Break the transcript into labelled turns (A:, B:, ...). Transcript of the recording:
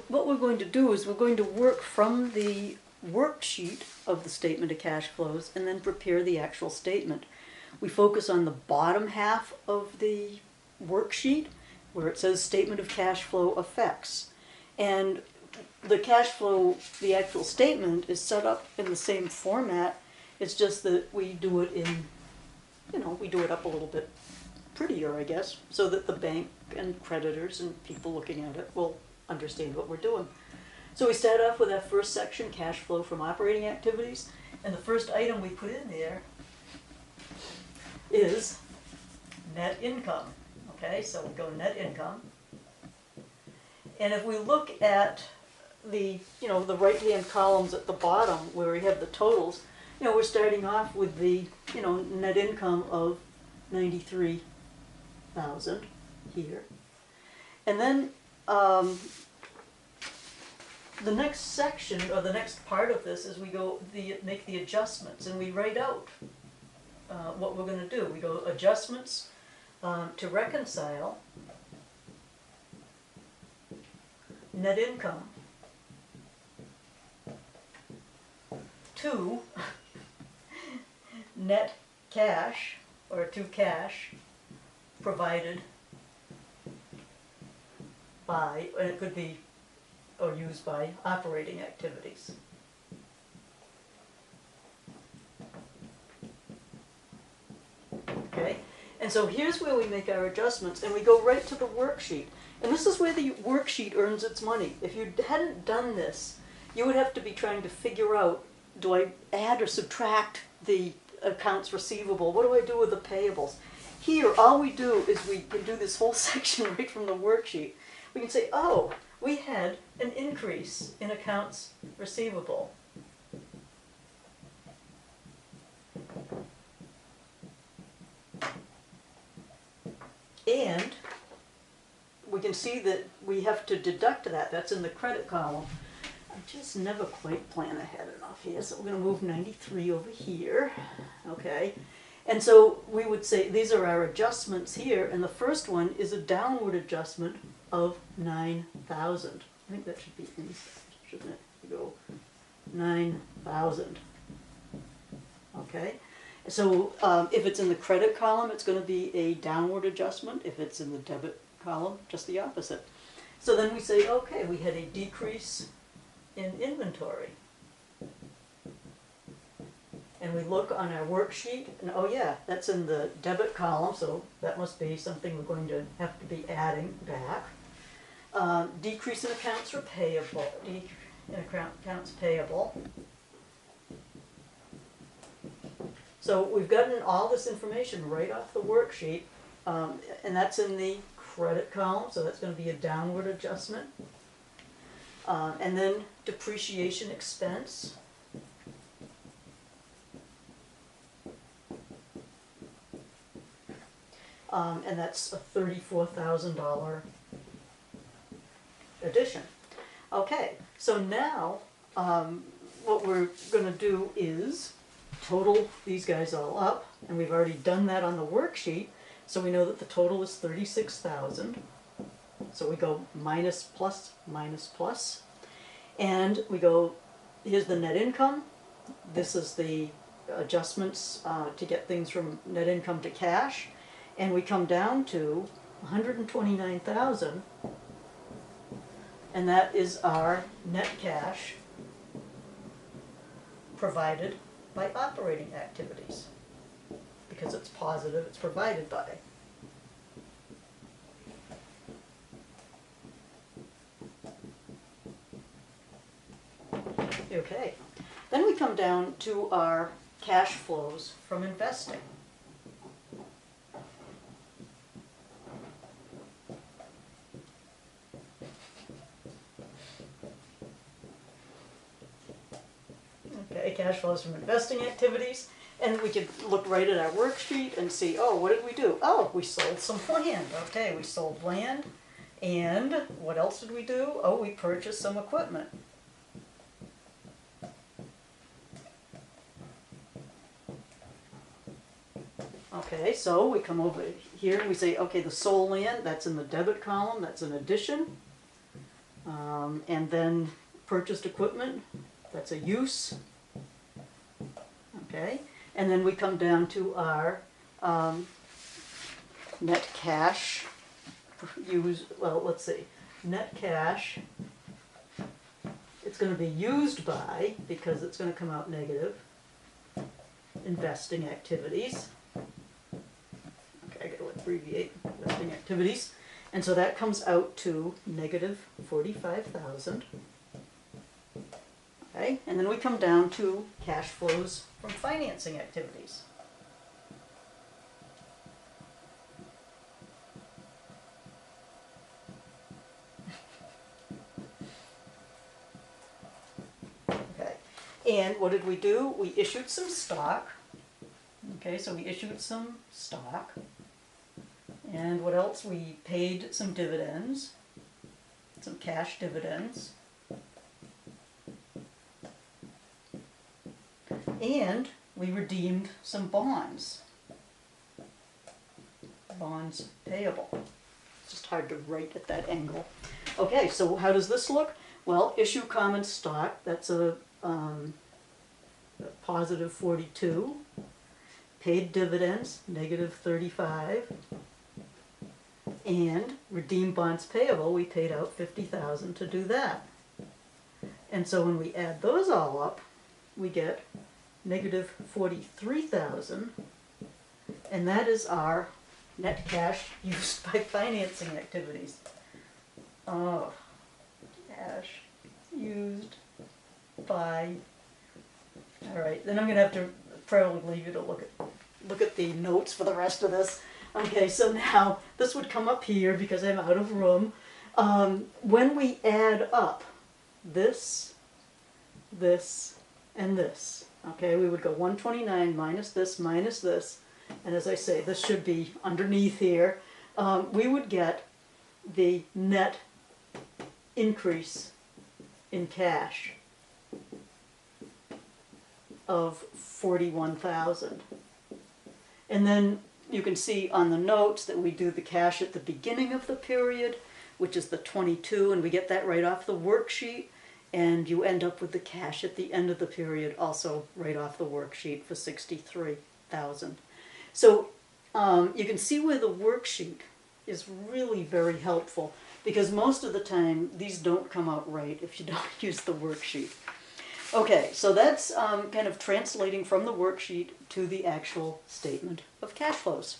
A: what we're going to do is we're going to work from the worksheet of the statement of cash flows and then prepare the actual statement. We focus on the bottom half of the worksheet where it says statement of cash flow effects. And the cash flow, the actual statement, is set up in the same format. It's just that we do it in, we do it up a little bit prettier, I guess, so that the bank and creditors and people looking at it will understand what we're doing. So we start off with our first section, cash flow from operating activities, and the first item we put in there is net income. Okay, so we go net income. And if we look at the, the right-hand columns at the bottom where we have the totals, we're starting off with the, net income of 93,000 here. And then the next section, or the next part of this, is we go make the adjustments, and we write out what we're going to do. We go adjustments to reconcile net income to net cash, or to cash provided by, and it could be, or used by, operating activities. Okay, and so here's where we make our adjustments, and we go right to the worksheet. And this is where the worksheet earns its money. If you hadn't done this, you would have to be trying to figure out, do I add or subtract the accounts receivable? What do I do with the payables? Here, all we do is we can do this whole section right from the worksheet. We can say, oh, we had an increase in accounts receivable. And we can see that we have to deduct that. That's in the credit column. I just never quite plan ahead enough here, so we're going to move 93 over here. Okay, and so we would say these are our adjustments here, and the first one is a downward adjustment of 9,000. I think that should be inside, shouldn't it? We go 9,000. Okay, so if it's in the credit column, it's going to be a downward adjustment. If it's in the debit column, just the opposite. So then we say, okay, we had a decrease in inventory. And we look on our worksheet, and oh yeah, that's in the debit column, so that must be something we're going to have to be adding back. Decrease in accounts payable. Accounts payable. So we've gotten all this information right off the worksheet, and that's in the credit column, so that's going to be a downward adjustment. And then depreciation expense. And that's a $34,000 addition. Okay, so now what we're going to do is total these guys all up, and we've already done that on the worksheet, so we know that the total is 36,000. So we go minus, plus, and we go, here's the net income. This is the adjustments to get things from net income to cash, and we come down to 129,000, and that is our net cash provided by operating activities. Because it's positive, it's provided by. Okay, then we come down to our cash flows from investing. Okay, cash flows from investing activities, and we could look right at our worksheet and see, oh, what did we do? Oh, we sold some land. Okay, we sold land, and what else did we do? Oh, we purchased some equipment. Okay, so we come over here and we say, okay, the sold land, that's in the debit column, that's an addition. And then purchased equipment, that's a use. Okay, and then we come down to our net cash well, let's see, net cash, it's going to be used by, because it's going to come out negative, investing activities. Okay, I got to abbreviate investing activities. And so that comes out to negative 45,000. Okay, and then we come down to cash flows from financing activities. Okay, and what did we do? We issued some stock. Okay, so we issued some stock. And what else? We paid some dividends, some cash dividends. And we redeemed some bonds. Bonds payable. It's just hard to write at that angle. Okay, so how does this look? Well, issue common stock, that's a positive 42. Paid dividends, negative 35. And redeem bonds payable, we paid out 50,000 to do that. And so when we add those all up, we get negative 43,000, and that is our net cash used by financing activities. Oh, cash used by, all right, then I'm going to have to probably leave you to look at the notes for the rest of this. Okay, so now this would come up here because I'm out of room. When we add up this, and this, okay, we would go 129 minus this, and as I say, this should be underneath here. We would get the net increase in cash of 41,000. And then you can see on the notes that we do the cash at the beginning of the period, which is the 22, and we get that right off the worksheet, and you end up with the cash at the end of the period, also right off the worksheet for 63,000. So you can see where the worksheet is really very helpful, because most of the time these don't come out right if you don't use the worksheet. Okay, so that's kind of translating from the worksheet to the actual statement of cash flows.